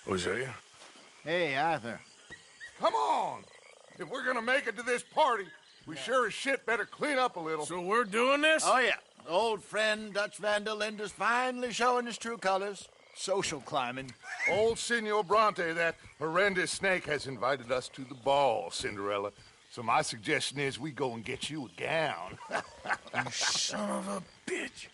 Hosea? Hey, Arthur. Come on! If we're gonna make it to this party, we sure as shit better clean up a little. So we're doing this? Oh, yeah. Old friend Dutch Van der Linde's finally showing his true colors. Social climbing. Old Senor Bronte, that horrendous snake, has invited us to the ball, Cinderella. So my suggestion is we go and get you a gown. You son of a bitch.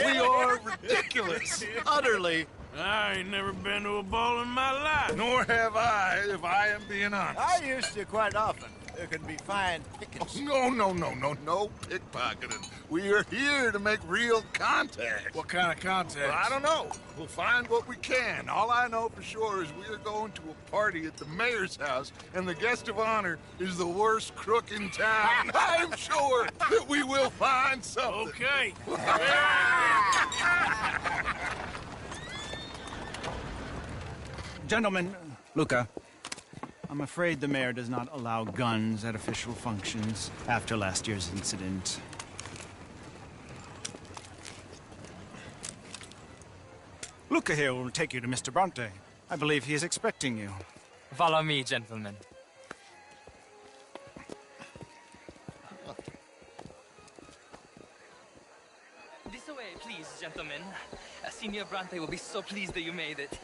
We are ridiculous. Utterly. I ain't never been to a ball in my life. Nor have I, if I am being honest. I used to quite often. There can be fine pickings. No pickpocketing. We are here to make real contact. What kind of contact? Well, I don't know. We'll find what we can. All I know for sure is we are going to a party at the mayor's house, and the guest of honor is the worst crook in town. I'm sure that we will find something. Okay. Gentlemen, Luca, I'm afraid the mayor does not allow guns at official functions after last year's incident. Luca here will take you to Mr. Bronte. I believe he is expecting you. Follow me, gentlemen. This way, please, gentlemen. Senior Bronte will be so pleased that you made it.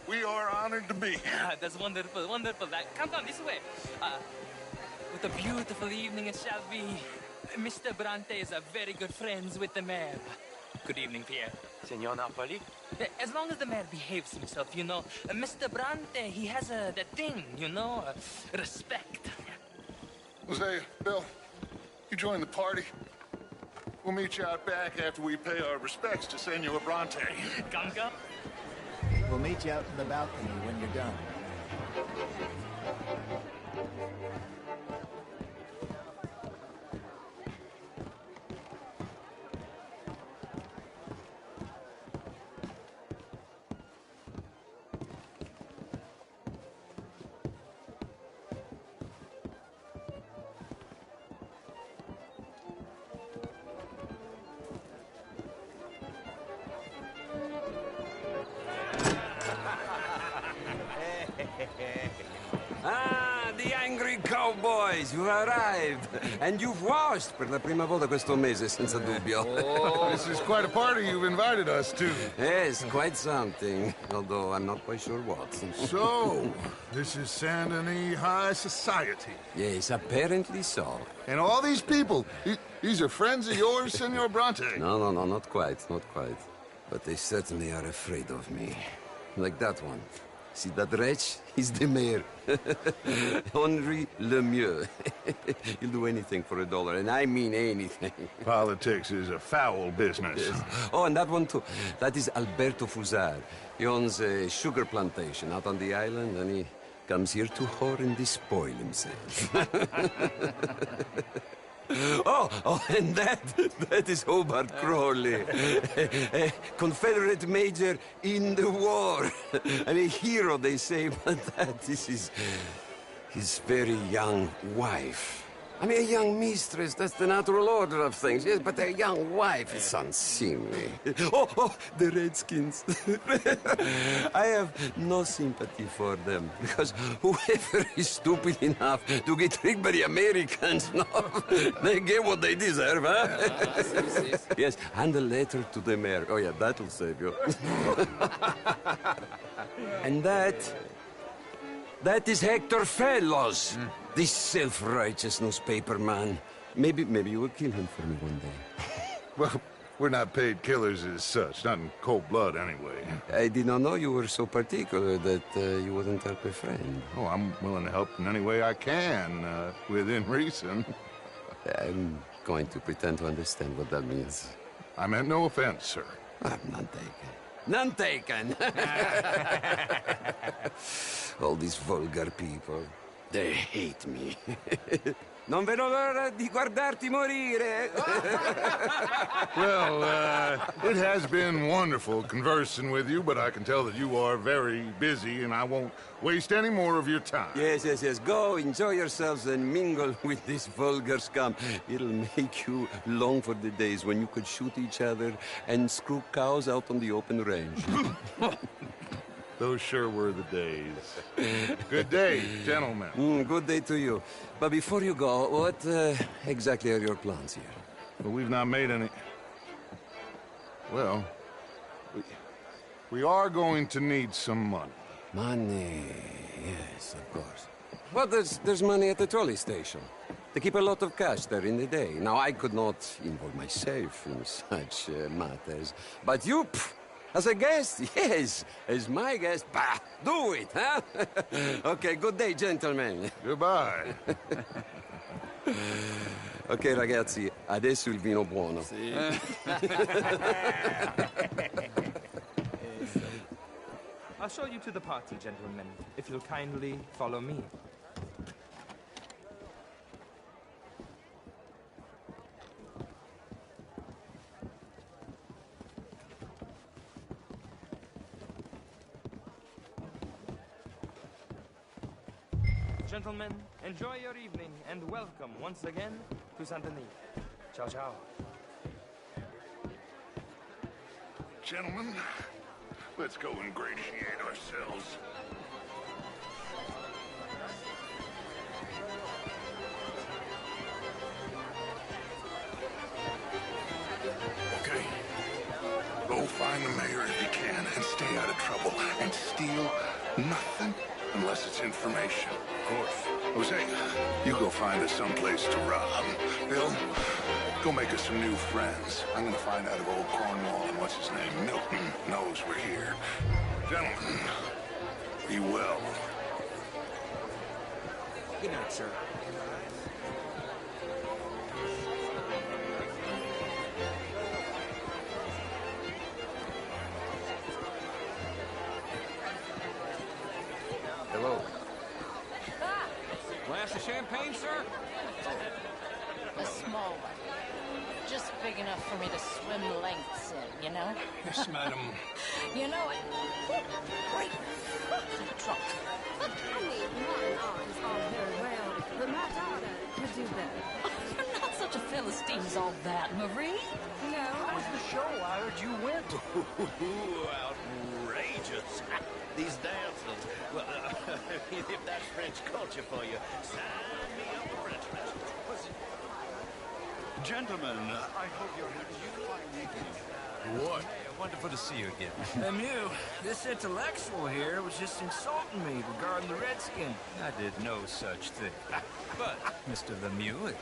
We are honored to be here. That's wonderful, wonderful. Come on, this way. What a beautiful evening it shall be. Mr. Bronte is a very good friends with the mayor. Good evening, Pierre. Senor Napoli? As long as the mayor behaves himself, you know. Mr. Bronte, he has that thing, you know, respect. Hosea, Bill, you join the party. We'll meet you out back after we pay our respects to Senor Bronte. Come. We'll meet you out in the balcony when you're done. Ah, the angry cowboys, you've arrived. And you've washed per la prima volta questo mese, senza dubbio. This is quite a party you've invited us to. Yes, quite something. Although I'm not quite sure what. So, this is Saint Denis High Society. Yes, apparently so. And all these people, these are friends of yours, Senor Bronte? No, not quite, not quite. But they certainly are afraid of me. Like that one. See that wretch? He's the mayor. Henri Lemieux. He'll do anything for $1, and I mean anything. Politics is a foul business. Yes. Oh, and that one too. That is Alberto Fusar. He owns a sugar plantation out on the island, and he comes here to whore and despoil himself. Oh, and that is Hobart Crawley, a Confederate major in the war, and a hero, they say, but that is his very young wife. I mean, a young mistress, that's the natural order of things, yes, but a young wife is unseemly. Oh, the Redskins. I have no sympathy for them, because whoever is stupid enough to get tricked by the Americans, no, they get what they deserve, huh? Yes, and a letter to the mayor. Oh, yeah, that'll save you. And that is Hector Fellows. This self-righteous newspaper man. Maybe you will kill him for me one day. Well, we're not paid killers as such, not in cold blood anyway. I did not know you were so particular that you wouldn't help a friend. Oh, I'm willing to help in any way I can, within reason. I'm going to pretend to understand what that means. I meant no offense, sir. I'm none taken. None taken! All these vulgar people. They hate me. Non vedo l'ora di guardarti morire. Well, it has been wonderful conversing with you, but I can tell that you are very busy, and I won't waste any more of your time. Yes. Go, enjoy yourselves, and mingle with this vulgar scum. It'll make you long for the days when you could shoot each other and screw cows out on the open range. Those sure were the days. Good day, gentlemen. Good day to you. But before you go, what exactly are your plans here? Well, we've not made any... Well, we are going to need some money. Money, yes, of course. Well, there's money at the trolley station. They keep a lot of cash there in the day. Now, I could not involve myself in such matters. But you... As a guest? Yes. As my guest? Bah! Do it, huh? Okay, good day, gentlemen. Goodbye. Ok, ragazzi, adesso il vino buono. Sì. I'll show you to the party, gentlemen, if you'll kindly follow me. Gentlemen, enjoy your evening and welcome once again to Saint Denis. Ciao, ciao. Gentlemen, let's go ingratiate ourselves. Okay. Go find the mayor if you can and stay out of trouble. And steal nothing unless it's information. Of course. Jose, you go find us someplace to rob. Bill, go make us some new friends. I'm gonna find out if old Cornwall and what's his name, Milton, knows we're here. Gentlemen, be well. Good night, sir. Hello. Glass of champagne, sir? A small one. Just big enough for me to swim lengths in, you know? Yes, madam. You know it. Wait. I'm drunk. But my daughter could do better. You're not such a Philistine as all that, Marie. No. How's the show? I heard you went. Outrageous. These damsels, well, if that's French culture for you, sign me up for French lessons. Gentlemen, I hope you're having a fine evening. What? Wonderful to see you again. Lemieux, this intellectual here was just insulting me regarding the Redskin. I did no such thing. But, Mr. Lemieux,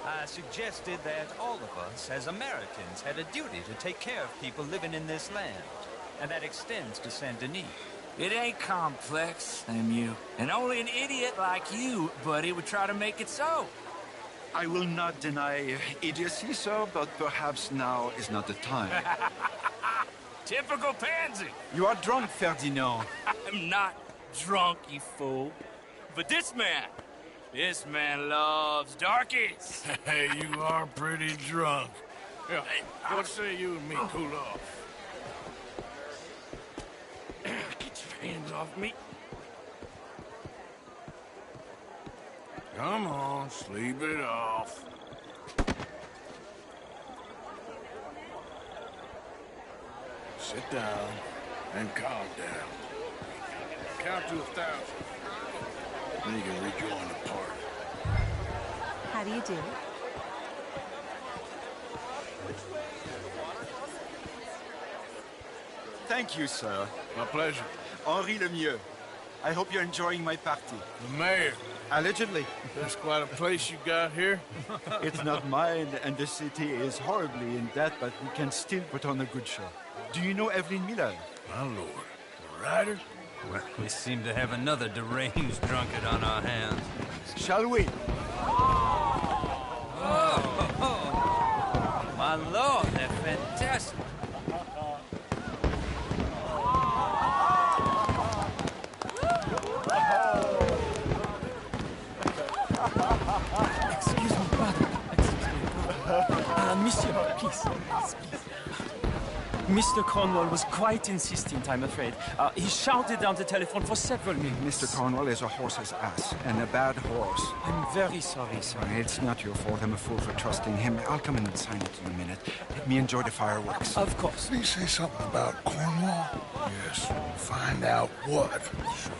I suggested that all of us, as Americans, had a duty to take care of people living in this land. And that extends to Saint-Denis. It ain't complex, Lemieux. And only an idiot like you, buddy, would try to make it so. I will not deny idiocy, sir, but perhaps now is not the time. Typical pansy. You are drunk, Ferdinand. I'm not drunk, you fool. But this man loves darkies. Hey, you are pretty drunk. Yeah, what say you and me cool off? Get your hands off me. Come on, sleep it off. Sit down and calm down. Count to 1,000. Then you can rejoin the party. How do you do? Thank you, sir. My pleasure. Henri Lemieux. I hope you're enjoying my party. The mayor. Allegedly. That's quite a place you got here. It's not mine, and the city is horribly in debt, but we can still put on a good show. Do you know Evelyn Miller? My lord. The writer? Well, we seem to have another deranged drunkard on our hands. Shall we? Oh, my lord, they're fantastic. Excuse me, brother. Monsieur, please. Mr. Cornwall was quite insistent, I'm afraid. He shouted down the telephone for several minutes. Mr. Cornwall is a horse's ass, and a bad horse. I'm very sorry, sir. It's not your fault. I'm a fool for trusting him. I'll come in and sign it in a minute. Let me enjoy the fireworks. Of course. Did he say something about Cornwall? Yes. Find out what. Sure.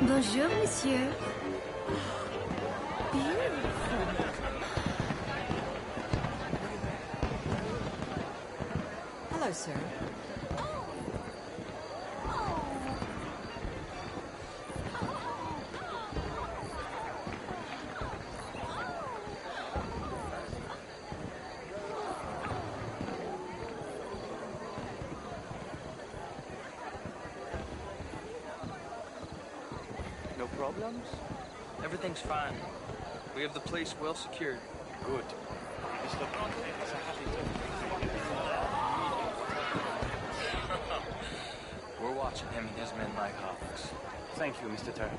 Bonjour, monsieur. Beautiful. Hello, sir. No problems? Everything's fine. We have the place well secured. Good. Mr. Bronte is a happy We're watching him and his men like hawks. Thank you, Mr. Turner.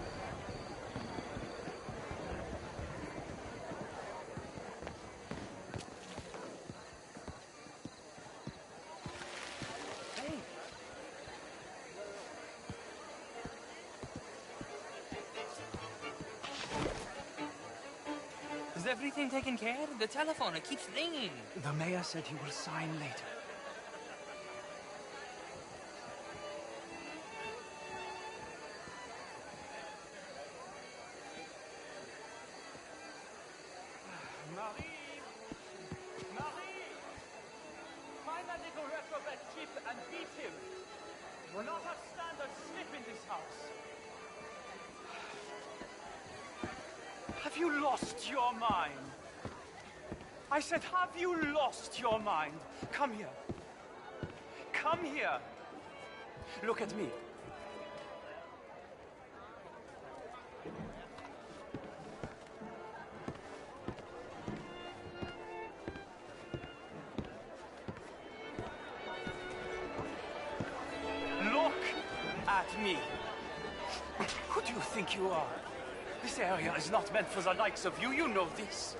Is everything taken care of? The telephone, it keeps ringing. The mayor said he will sign later. Marie! Marie! Find that little reprobate chip and beat him. We'll not have standard slip in this house. Have you lost your mind? I said, have you lost your mind? Come here. Come here. Look at me. Look at me. Who do you think you are? This area is not meant for the likes of you. You know this.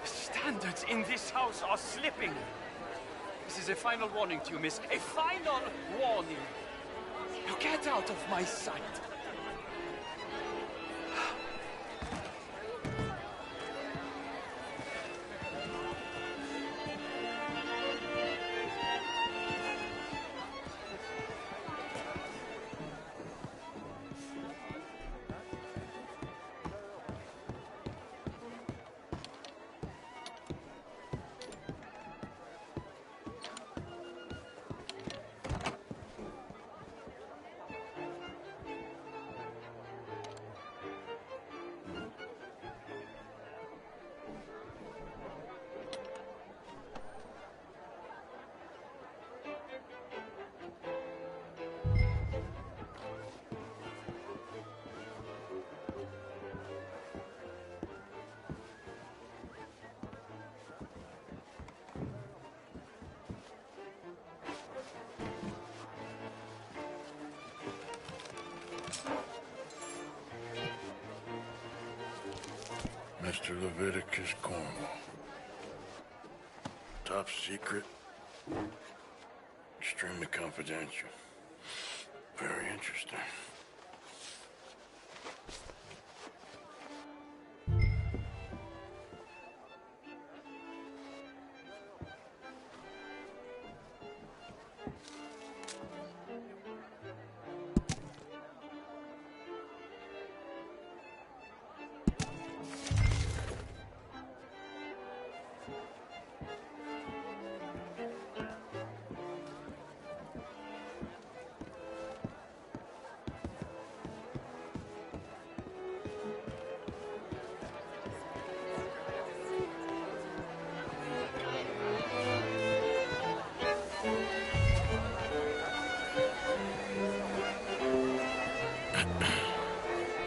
The standards in this house are slipping. This is a final warning to you, miss. A final warning. Get out of my sight! Mr. Leviticus Cornwall. Top secret. Extremely confidential. Very interesting.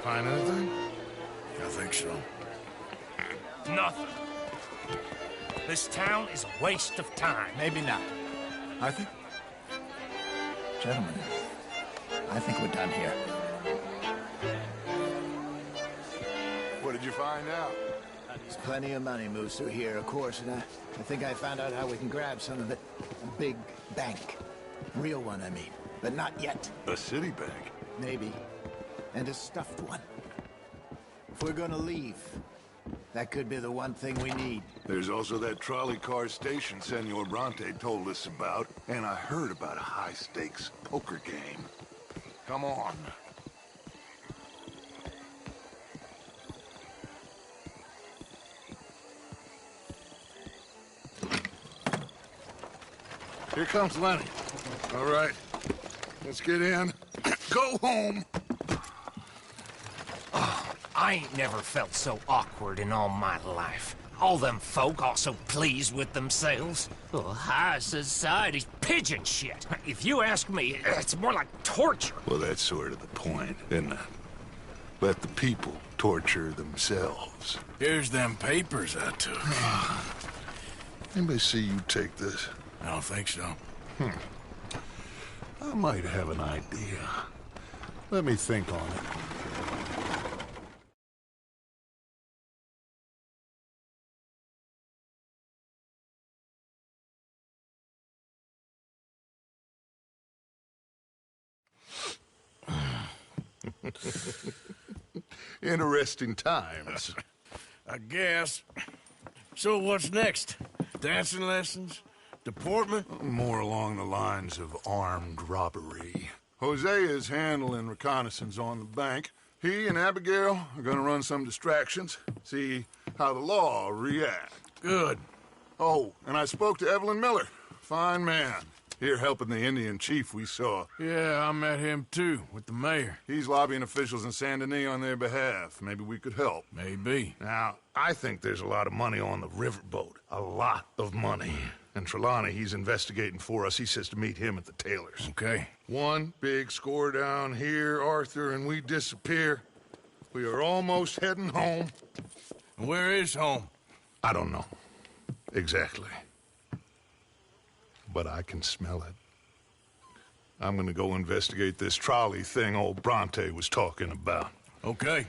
Find anything? I think so. Nothing. This town is a waste of time. Maybe not. I think... Gentlemen, I think we're done here. What did you find out? There's plenty of money moves through here, of course, and I think I found out how we can grab some of it. A big bank. Real one, I mean. But not yet. A city bank? Maybe. And a stuffed one. If we're gonna leave, that could be the one thing we need. There's also that trolley car station Senor Bronte told us about, and I heard about a high-stakes poker game. Come on. Here comes Lenny. All right, let's get in. Go home. I ain't never felt so awkward in all my life. All them folk all so pleased with themselves. Oh, high society's pigeon shit. If you ask me, it's more like torture. Well, that's sort of the point, isn't it? Let the people torture themselves. Here's them papers I took. Anybody see you take this? I don't think so. I might have an idea. Let me think on it. Interesting times. I guess. So what's next? Dancing lessons? Deportment? More along the lines of armed robbery. Hosea is handling reconnaissance on the bank. He and Abigail are gonna run some distractions, see how the law reacts. Good. Oh, and I spoke to Evelyn Miller. Fine man. Here helping the Indian chief we saw. Yeah, I met him too, with the mayor. He's lobbying officials in Saint Denis on their behalf. Maybe we could help. Maybe. Now, I think there's a lot of money on the riverboat. A lot of money. And Trelawney, he's investigating for us. He says to meet him at the Taylor's. Okay. One big score down here, Arthur, and we disappear. We are almost heading home. Where is home? I don't know. Exactly. But I can smell it. I'm gonna go investigate this trolley thing old Bronte was talking about. Okay.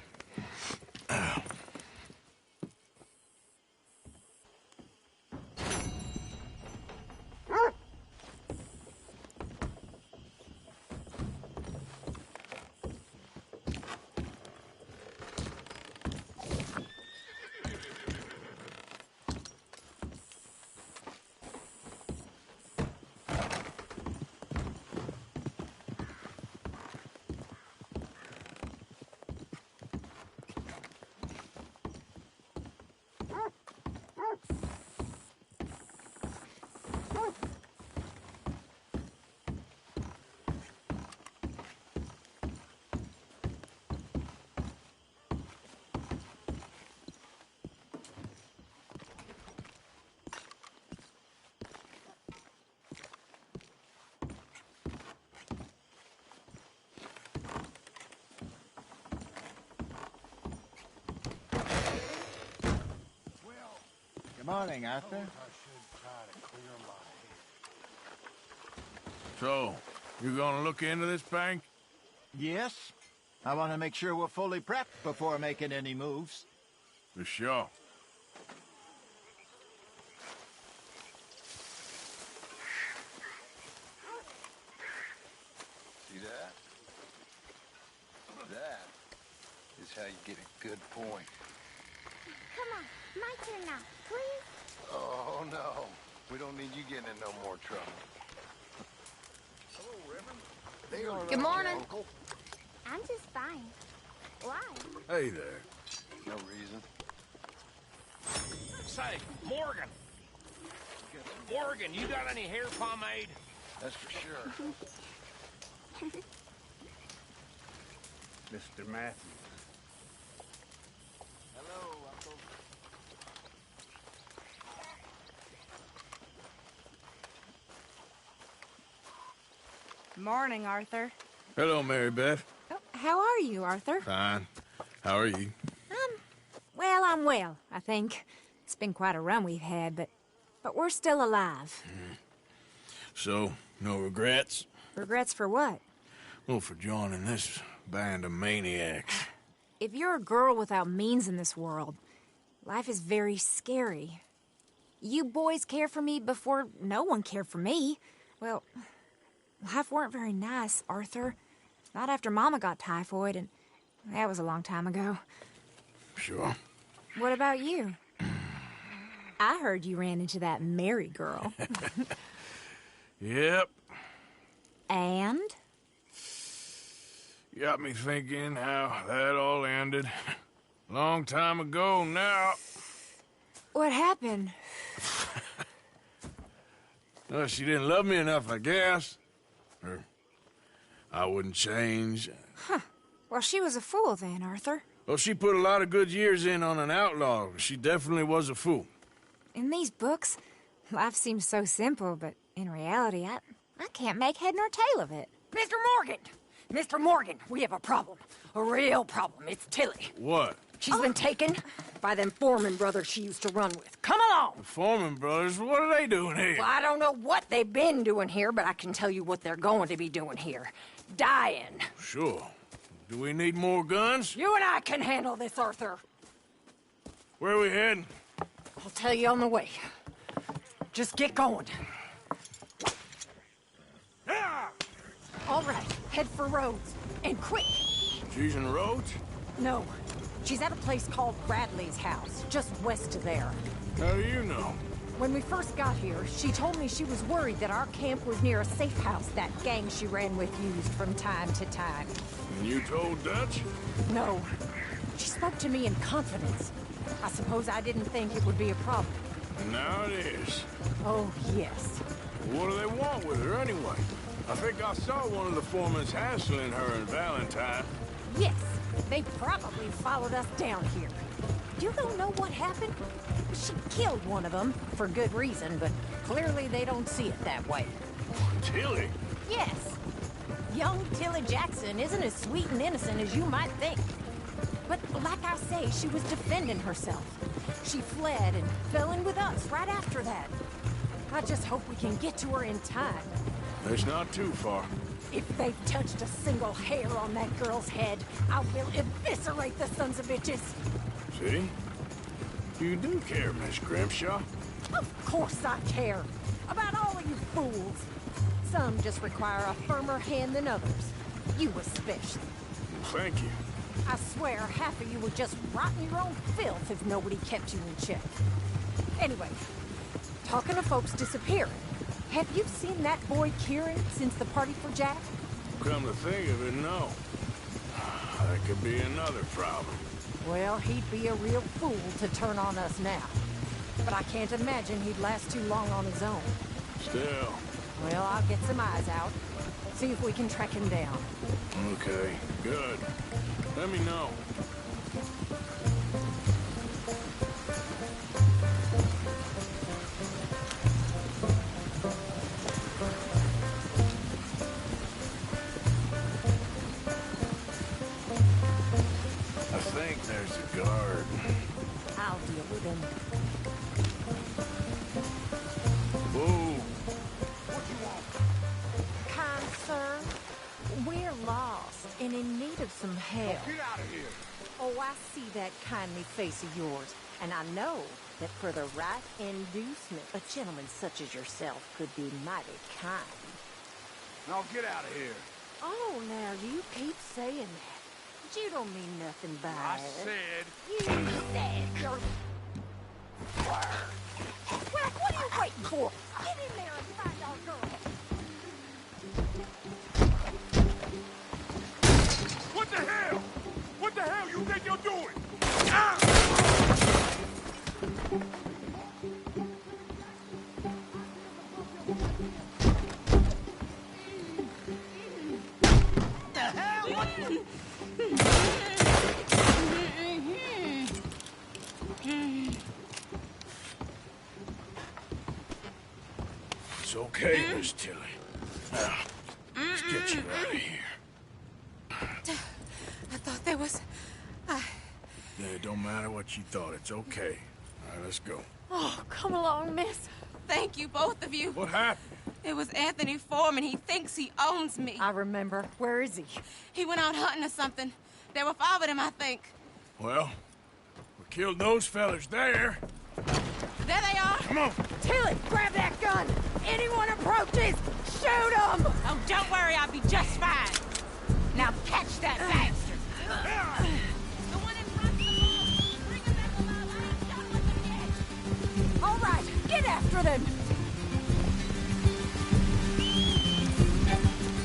Morning, Arthur. So, you gonna look into this bank? Yes. I want to make sure we're fully prepped before making any moves. For sure. See that? That is how you get a good point. Come on, my turn now, please. Oh, no. We don't need you getting in no more trouble. Hello, Reverend. Good morning. I'm just fine. Why? Hey there. No reason. Say, Morgan. Morgan, you got any hair pomade? That's for sure. Mr. Matthews. Hello, Uncle. Morning, Arthur. Hello, Mary Beth. Oh, how are you, Arthur? Fine. How are you? Well, I'm well, I think. It's been quite a run we've had, but we're still alive. So, no regrets? Regrets for what? Well, for joining this band of maniacs. If you're a girl without means in this world, life is very scary. You boys cared for me before no one cared for me. Well, life weren't very nice, Arthur. Not after Mama got typhoid, and that was a long time ago. Sure. What about you? I heard you ran into that Mary girl. Yep. And? Got me thinking how that all ended. Long time ago now. What happened? Well, she didn't love me enough, I guess. Or I wouldn't change. Huh. Well, she was a fool then, Arthur. Well, she put a lot of good years in on an outlaw. She definitely was a fool. In these books, life seems so simple, but in reality, I can't make head nor tail of it. Mr. Morgan! Mr. Morgan, we have a problem. A real problem. It's Tilly. What? She's been taken by them Foreman brothers she used to run with. Come along! The Foreman brothers? What are they doing here? Well, I don't know what they've been doing here, but I can tell you what they're going to be doing here. Dying. Sure. Do we need more guns? You and I can handle this, Arthur. Where are we heading? I'll tell you on the way. Just get going. All right, head for Rhodes. And quick! She's in Rhodes? No. She's at a place called Bradley's house, just west of there. How do you know? When we first got here, she told me she was worried that our camp was near a safe house that gang she ran with used from time to time. And you told Dutch? No. She spoke to me in confidence. I suppose I didn't think it would be a problem. And now it is. Oh, yes. What do they want with her anyway? I think I saw one of the foremans hassling her and Valentine. Yes, they probably followed us down here. You don't know what happened? She killed one of them, for good reason, but clearly they don't see it that way. Tilly? Yes. Young Tilly Jackson isn't as sweet and innocent as you might think. But like I say, she was defending herself. She fled and fell in with us right after that. I just hope we can get to her in time. It's not too far. If they've touched a single hair on that girl's head, I will eviscerate the sons of bitches. See? You do care, Miss Grimshaw. Of course I care. About all of you fools. Some just require a firmer hand than others. You especially. Thank you. I swear half of you would just rot in your own filth if nobody kept you in check. Anyway, talking of folks disappearing, have you seen that boy Kieran since the party for Jack? Come to think of it, no. That could be another problem. Well, he'd be a real fool to turn on us now. But I can't imagine he'd last too long on his own. Still. Well, I'll get some eyes out. See if we can track him down. Okay, good. Let me know. I think there's a guard. I'll deal with him. we're lost and in need of some help. Get out of here! Oh, I see that kindly face of yours, and I know that for the right inducement, a gentleman such as yourself could be mighty kind. Now get out of here. Oh, now you keep saying that. But you don't mean nothing by I it. said... You said you're... Well, what are you waiting for? Get in there and find our girl. What the hell? What the hell you think you're doing? The hell? What? It's okay, Miss Tilly. Now, let's get you out of here. I thought there was... Yeah, it don't matter what you thought. It's okay. All right, let's go. Oh, come along, miss. Thank you, both of you. What happened? It was Anthony Foreman. He thinks he owns me. I remember. Where is he? He went out hunting or something. There were 5 of them, I think. Well, we killed those fellas there. There they are. Come on. Tilly, grab that gun. Anyone approaches, shoot them. Oh, don't worry. I'll be just fine. Now catch that bastard. The one in front of the ball. Bring him back alive. I ain't done with him yet. All right, get after them.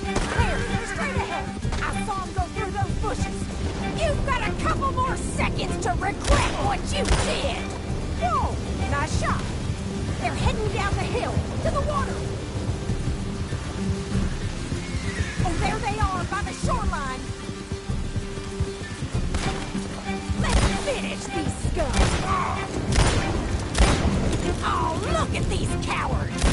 There, straight ahead. I saw him go through those bushes. You've got a couple more seconds to regret what you did. Whoa, nice shot. They're heading down the hill to the water. Oh, there they are by the shoreline. Let's finish these scums. Oh, look at these cowards.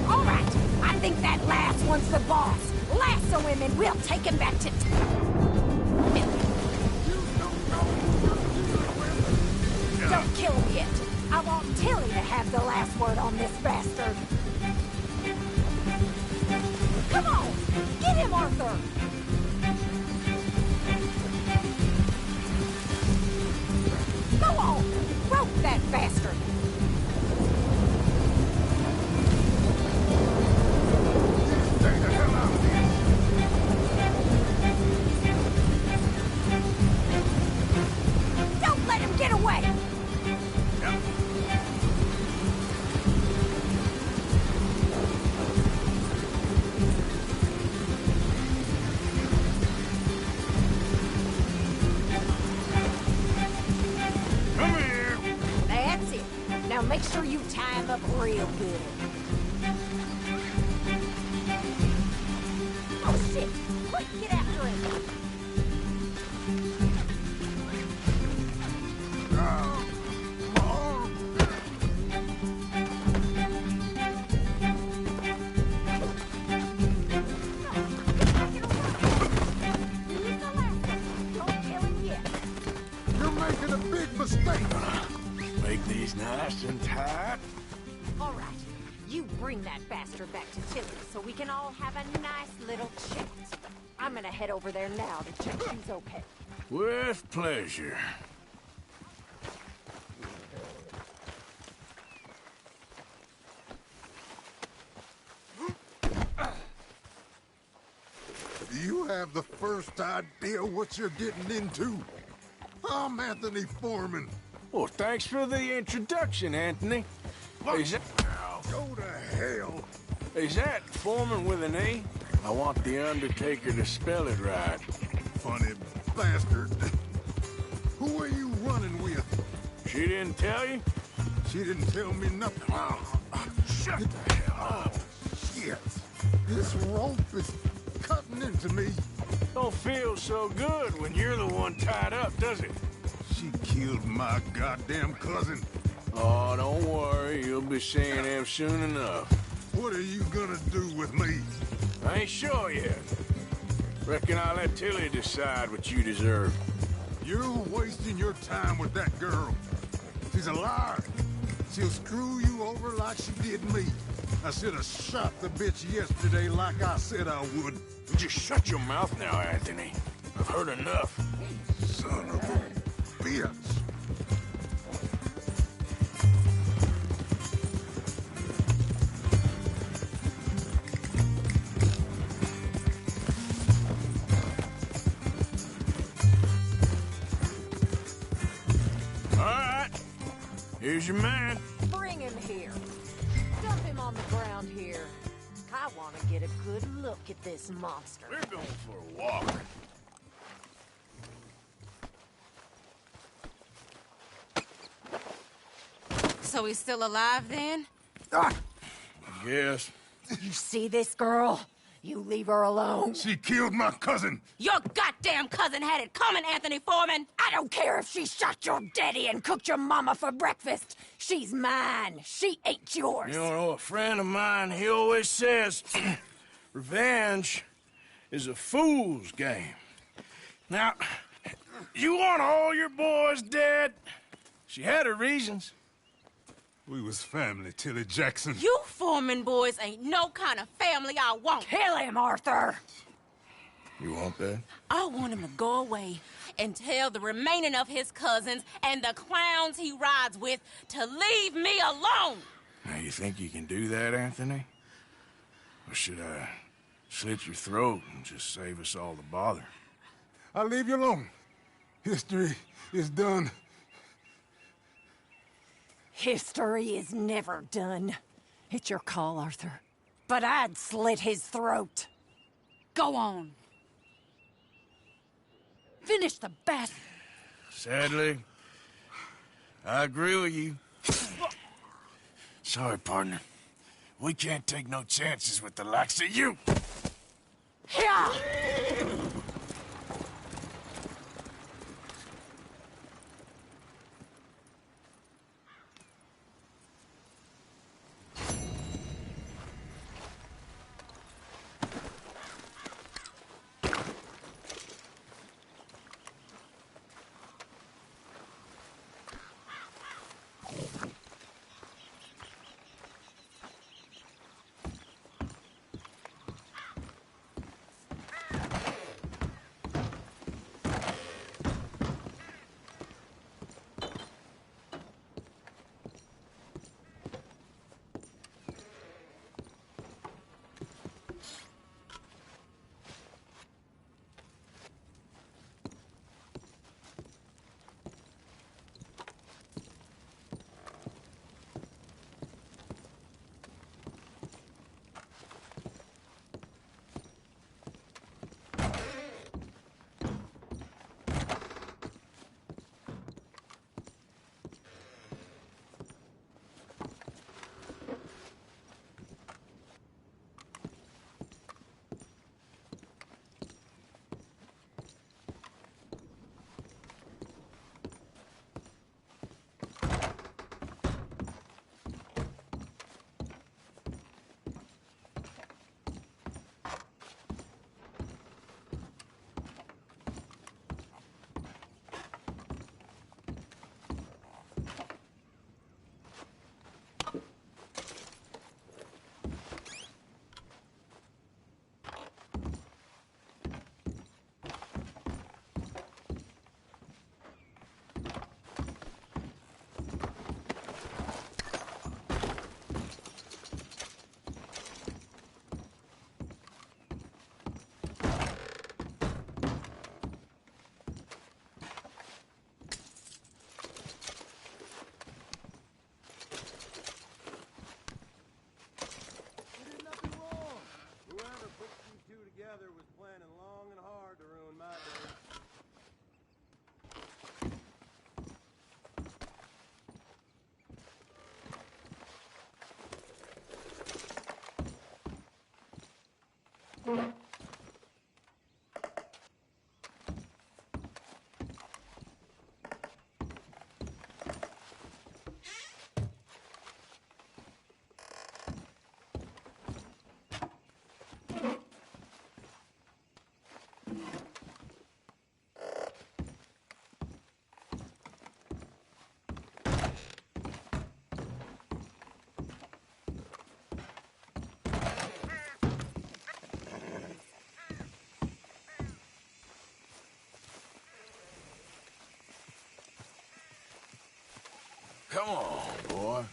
All right, I think that last one's the boss. Lasso him and we'll take him back to... Don't kill him yet. I want Tilly to have the last word on this bastard. Come on! Get him, Arthur! Go on! Rope that bastard! Stay the hell out of here! Don't let him get away! Come here! That's it. Now make sure you tie him up real good. Oh, shit! Quick, get after him! You're making a big mistake! Make these nice and tight. All right, you bring that bastard back to Tilly so we can all have a nice little chat. I'm gonna head over there now to check she's okay. With pleasure. Do you have the first idea what you're getting into? I'm Anthony Foreman. Well, thanks for the introduction, Anthony. Is that... Go to hell. Is that Foreman with an E? I want the Undertaker to spell it right. Funny bastard. Who are you running with? She didn't tell you? She didn't tell me nothing. Shut the hell up. Shit. This rope is cutting into me. Don't feel so good when you're the one tied up, does it? She killed my goddamn cousin. Oh, don't worry. You'll be seeing him soon enough. What are you gonna do with me? I ain't sure yet. Reckon I'll let Tilly decide what you deserve. You're wasting your time with that girl. She's a liar. She'll screw you over like she did me. I should have shot the bitch yesterday like I said I would. Just shut your mouth now, Anthony. I've heard enough. Son of a bitch. All right. Here's your man. Bring him here. Dump him on the ground here. I want to get a good look at this monster. We're going for a walk. So he's still alive then? I guess. You see this girl? You leave her alone. She killed my cousin. Your goddamn cousin had it coming, Anthony Foreman! I don't care if she shot your daddy and cooked your mama for breakfast. She's mine. She ain't yours. You know, a friend of mine, he always says, revenge is a fool's game. Now, you want all your boys dead? She had her reasons. We was family, Tilly Jackson. You Foreman boys ain't no kind of family I want. Kill him, Arthur! You want that? I want him to go away and tell the remaining of his cousins and the clowns he rides with to leave me alone. Now, you think you can do that, Anthony? Or should I slit your throat and just save us all the bother? I'll leave you alone. History is done. History is never done. It's your call, Arthur. But I'd slit his throat. Go on. Finish the bat. Sadly, I agree with you. Sorry, partner. We can't take no chances with the likes of you. Yeah! Come on, boy.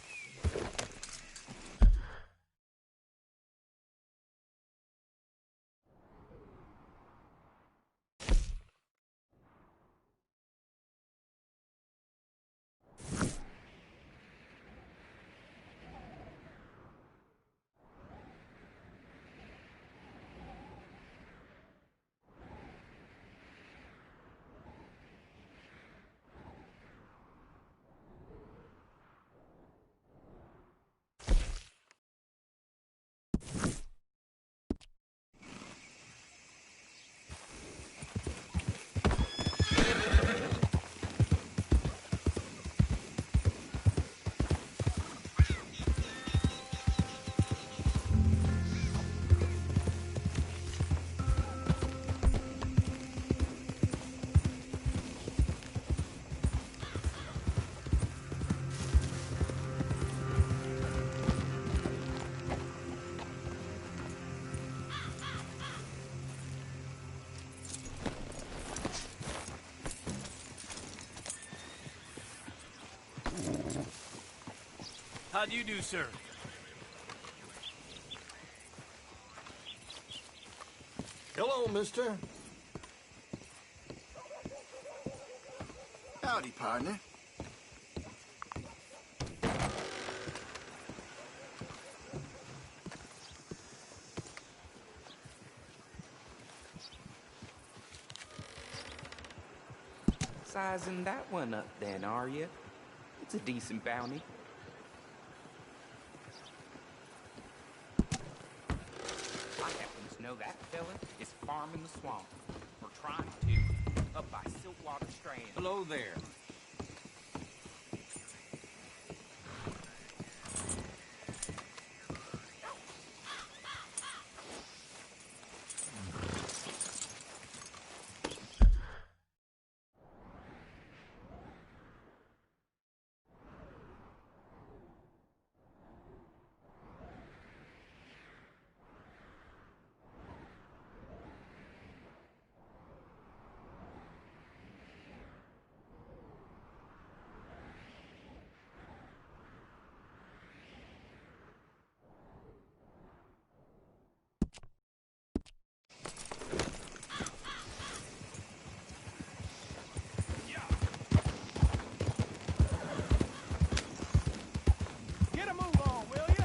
How do you do, sir? Hello, mister. Howdy, partner. Sizing that one up then, are you? It's a decent bounty. I happen to know that fella is farming the swamp. Or trying to. Up by Siltwater Strand. Hello there. Get a move on, will you?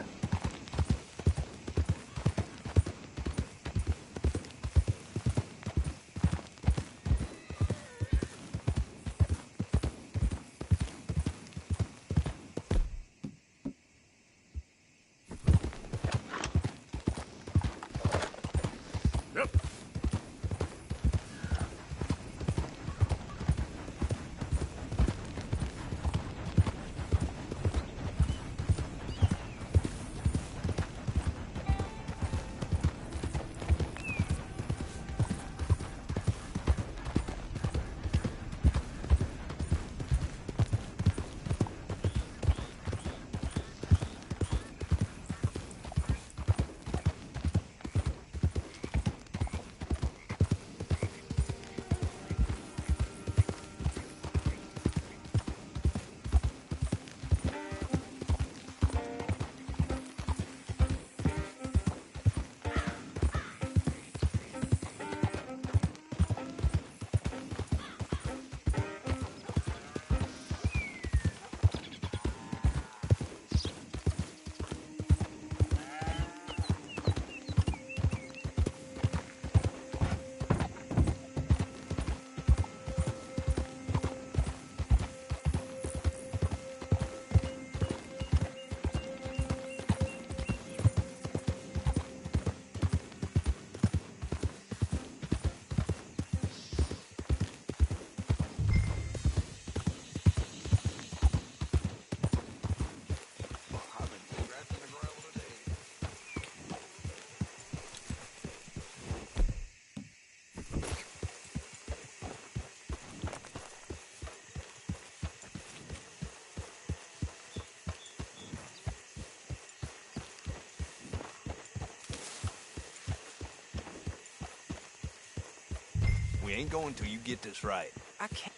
We ain't going till you get this right. I can't.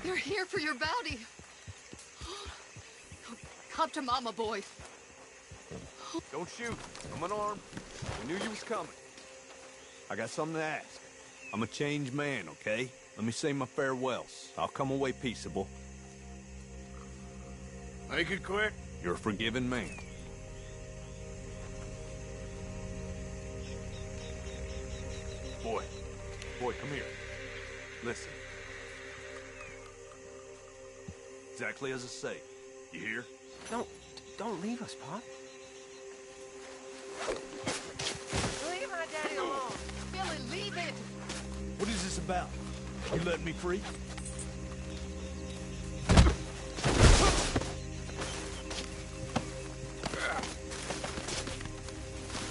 They're here for your bounty. Come to Mama, boys. Don't shoot. I'm unarmed. I knew you was coming. I got something to ask. I'm a changed man, okay? Let me say my farewells. I'll come away peaceable. Make it quick. You're a forgiving man. Boy, come here. Listen. Exactly as I say. You hear? Don't leave us, Pop. Leave my daddy alone. Billy, leave it. What is this about? You letting me free?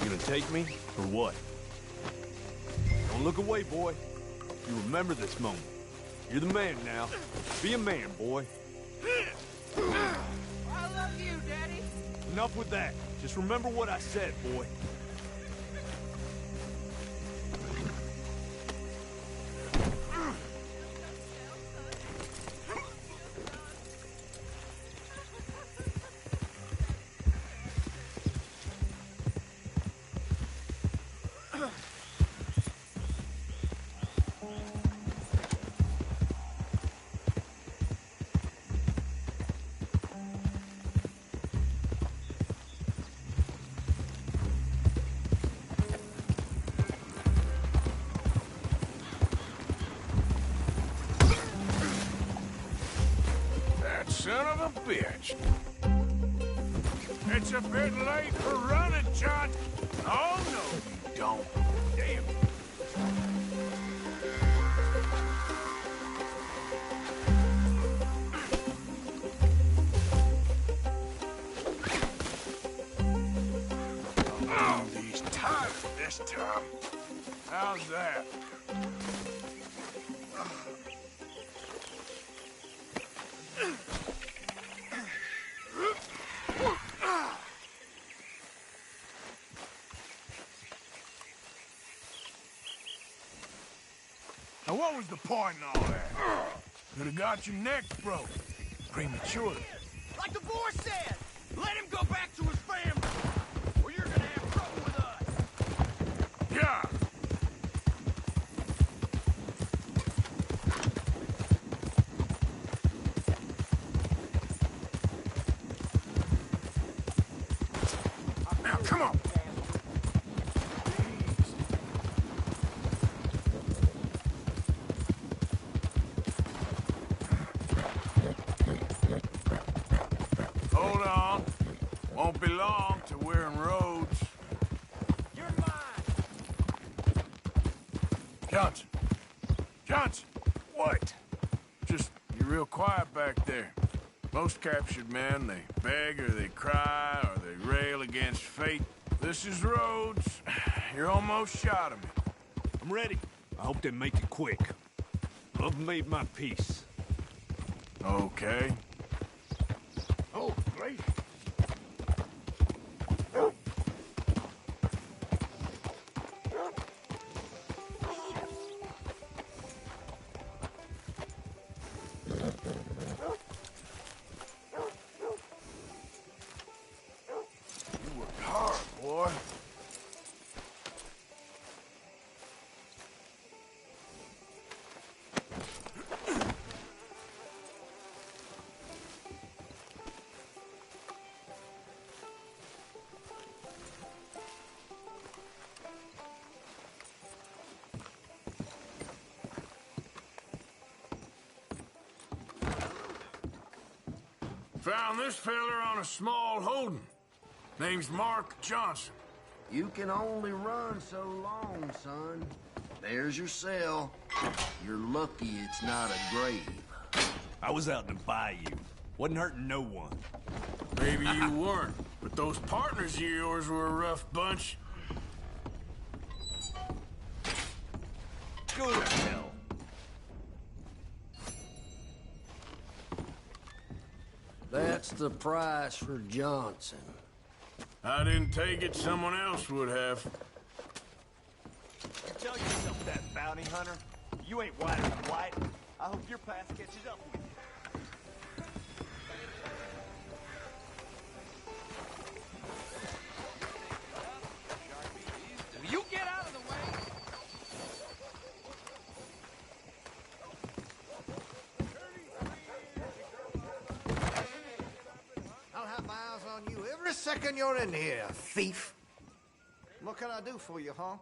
You gonna take me, or what? Don't look away, boy. You remember this moment. You're the man now. Be a man, boy. I love you, Daddy. Enough with that. Just remember what I said, boy. Son of a bitch. It's a bit late for running, John. Oh, no, you don't. Damn. Oh, these tired this time. How's that? Now, what was the point in all that? Could have got your neck broke. Prematurely. Like the boy said, let him go back to his family, or you're gonna have trouble with us. Yeah. Now, come on. Hold on. Won't be long till we're in Rhodes. You're mine. Johnson. Johnson. What? Just, you're real quiet back there. Most captured men, they beg or they cry or they rail against fate. This is Rhodes. You're almost shot of me. I'm ready. I hope they make it quick. I've made my peace. Okay. Oh, great. You worked hard, boy. Found this feller on a small holding. Name's Mark Johnson. You can only run so long, son. There's your cell. You're lucky it's not a grave. I was out in the bayou. Wasn't hurting no one. Maybe you weren't, but those partners of yours were a rough bunch. Go to hell. That's the price for Johnson. I didn't take it, someone else would have. Tell yourself that, bounty hunter. You ain't whiter than white. I hope your past catches up with you. every second you're in here, thief. What can I do for you, huh?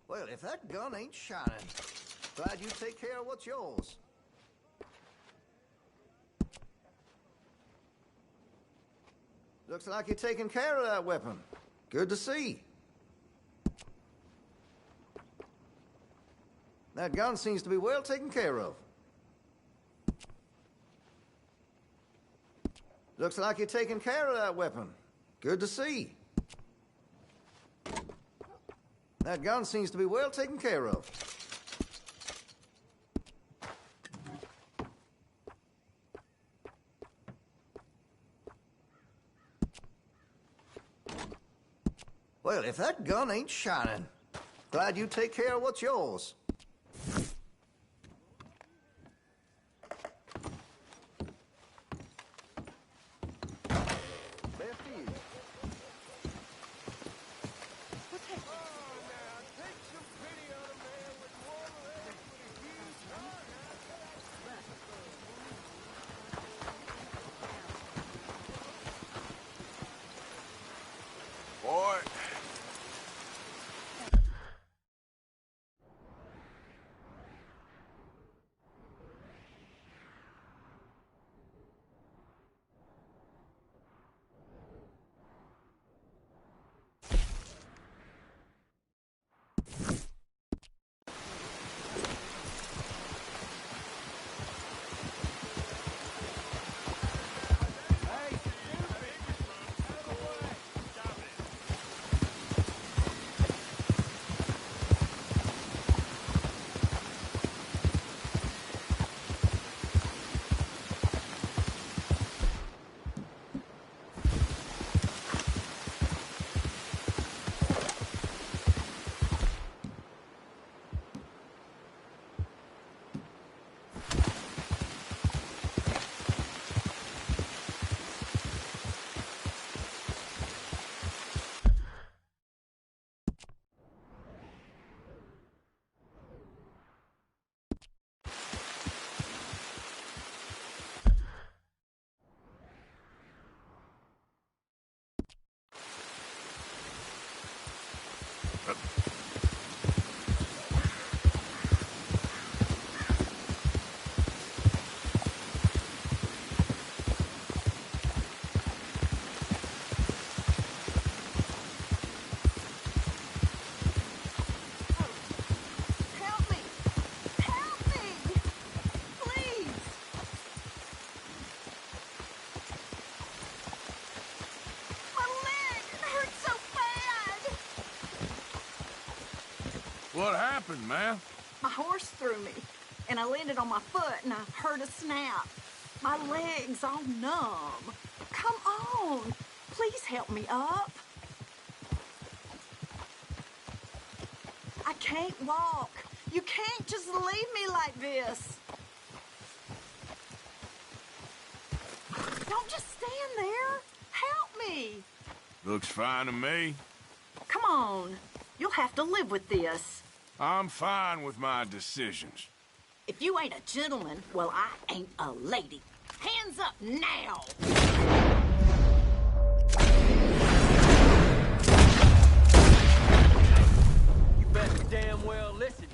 Well, if that gun ain't shining, glad you take care of what's yours. Looks like you're taking care of that weapon. Good to see. That gun seems to be well taken care of. Looks like you're taking care of that weapon. Good to see. That gun seems to be well taken care of. Well, if that gun ain't shining, glad you take care of what's yours. Boy. What happened, man? My horse threw me, and I landed on my foot, and I heard a snap. My leg's all numb. Come on. Please help me up. I can't walk. You can't just leave me like this. Don't just stand there. Help me. Looks fine to me. Come on. You'll have to live with this. I'm fine with my decisions. If you ain't a gentleman, well, I ain't a lady. Hands up now! You better damn well listen.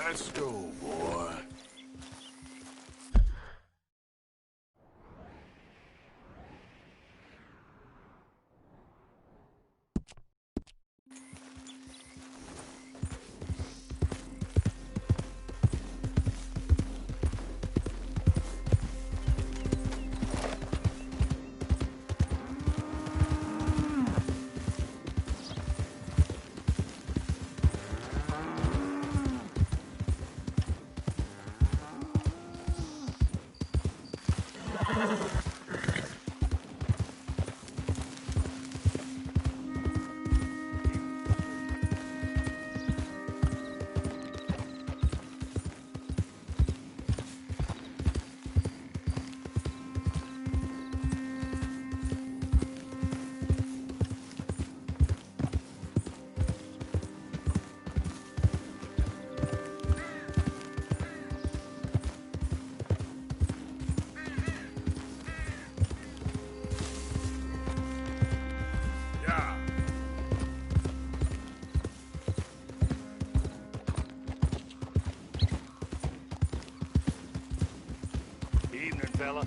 Let's go, boy. Evening, fella.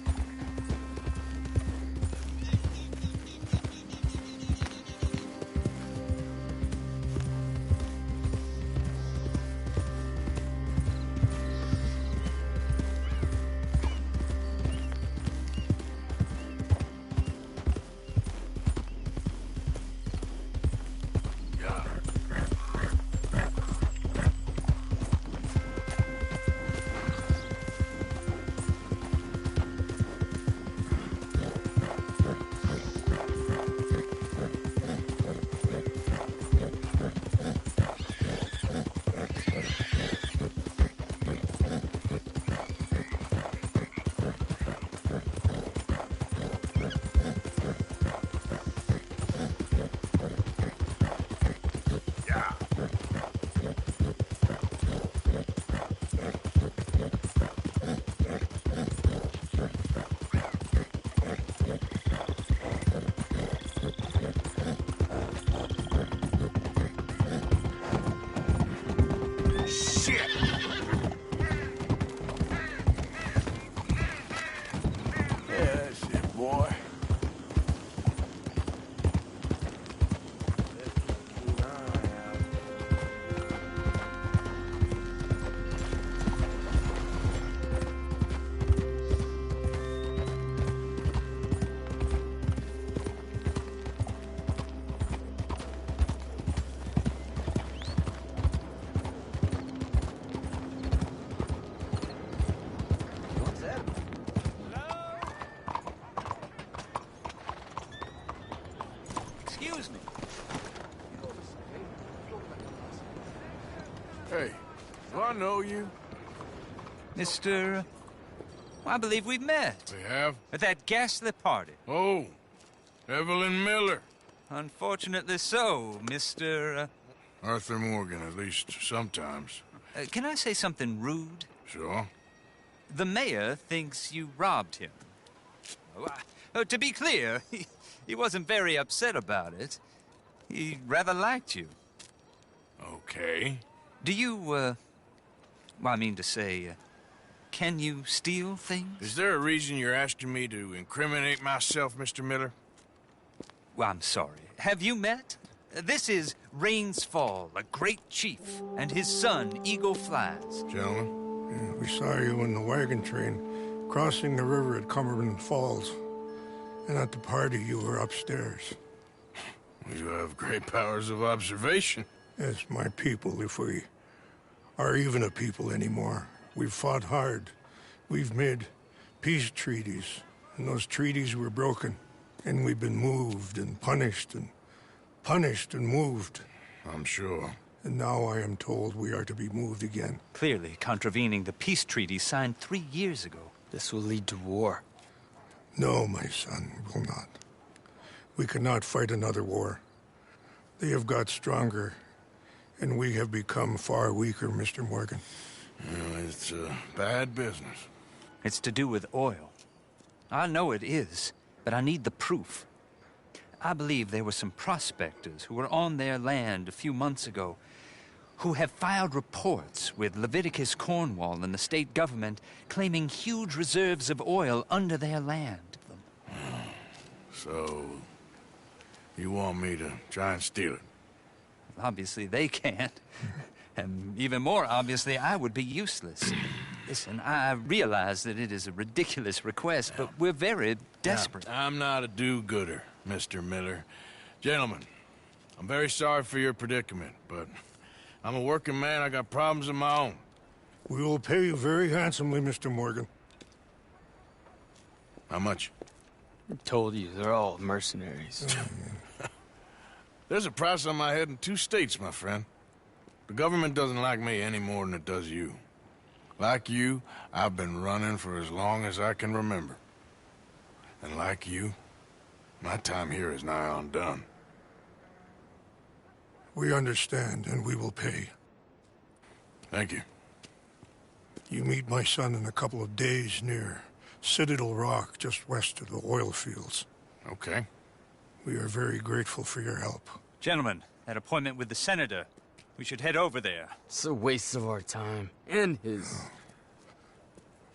Excuse me. Hey, do I know you? Mr. I believe we've met. We have? At that ghastly party. Oh, Evelyn Miller. Unfortunately so, Mr. Arthur Morgan, at least sometimes. Can I say something rude? Sure. The mayor thinks you robbed him. To be clear, he wasn't very upset about it. He rather liked you. Okay. Do you, well, I mean to say, can you steal things? Is there a reason you're asking me to incriminate myself, Mr. Miller? Well, I'm sorry. Have you met? This is Rains Fall, a great chief, and his son, Eagle Flies. Gentlemen? Yeah, we saw you in the wagon train crossing the river at Cumberland Falls. And at the party, you were upstairs. You have great powers of observation. Yes, my people, if we are even a people anymore. We've fought hard. We've made peace treaties, and those treaties were broken. And we've been moved and punished and moved. I'm sure. And now I am told we are to be moved again. Clearly contravening the peace treaty signed 3 years ago. This will lead to war. No, my son, will not. We cannot fight another war. They have got stronger, and we have become far weaker, Mr. Morgan. Well, it's a bad business. It's to do with oil. I know it is, but I need the proof. I believe there were some prospectors who were on their land a few months ago who have filed reports with Leviticus Cornwall and the state government claiming huge reserves of oil under their land. So, you want me to try and steal it? Obviously, they can't. And even more obviously, I would be useless. Listen, I realize that it is a ridiculous request, but we're very desperate. Now, I'm not a do-gooder, Mr. Miller. Gentlemen, I'm very sorry for your predicament, but I'm a working man. I got problems of my own. We will pay you very handsomely, Mr. Morgan. How much? I told you, they're all mercenaries. There's a price on my head in 2 states, my friend. The government doesn't like me any more than it does you. Like you, I've been running for as long as I can remember. And like you, my time here is nigh on done. We understand, and we will pay. Thank you. You meet my son in a couple of days near Citadel Rock, just west of the oil fields. Okay. We are very grateful for your help. Gentlemen, that appointment with the senator. We should head over there. It's a waste of our time. And his.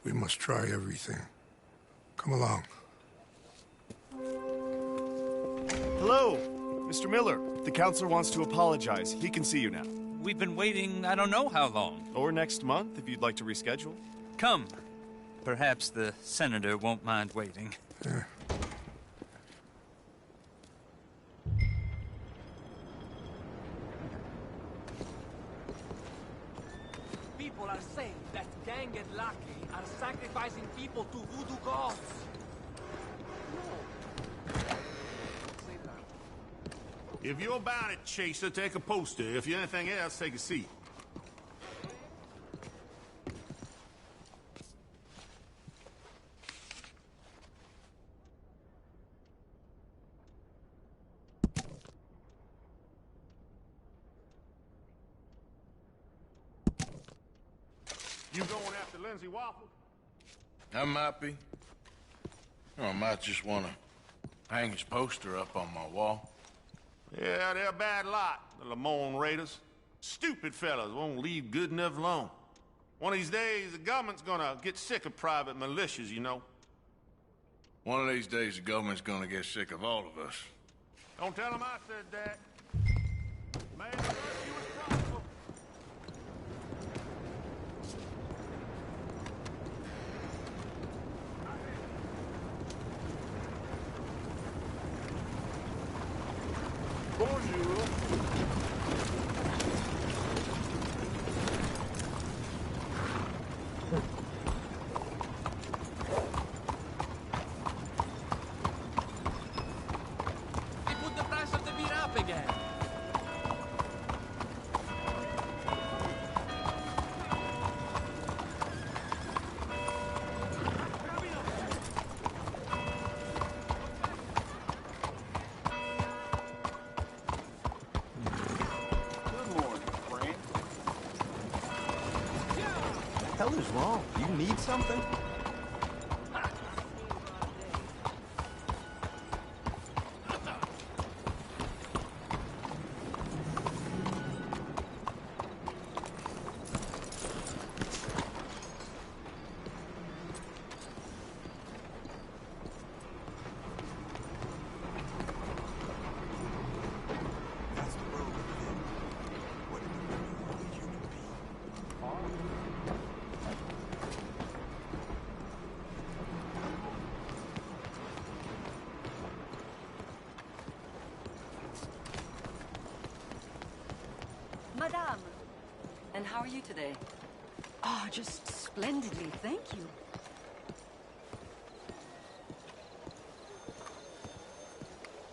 We must try everything. Come along. Hello, Mr. Miller. The counselor wants to apologize. He can see you now. We've been waiting I don't know how long. Or next month, if you'd like to reschedule. Come. Perhaps the senator won't mind waiting. People are saying that Gang and Lucky are sacrificing people to voodoo gods. If you're about it, Chaser, take a poster. If you're anything else, take a seat. You going after Lindsay Waffle? I might be. Or I might just want to hang his poster up on my wall. Yeah, they're a bad lot, the Lamont Raiders. Stupid fellas won't leave good enough alone. One of these days, the government's gonna get sick of private militias, you know. One of these days, the government's gonna get sick of all of us. Don't tell them I said that. Man, the rescue was profitable. Bonjour. They put the price of the beer up again. What the hell is wrong? You need something? Madame, and how are you today? Oh, just splendidly, thank you.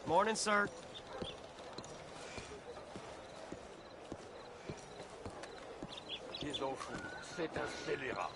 Morning, sir. Ils ont fou, c'est un scélérat.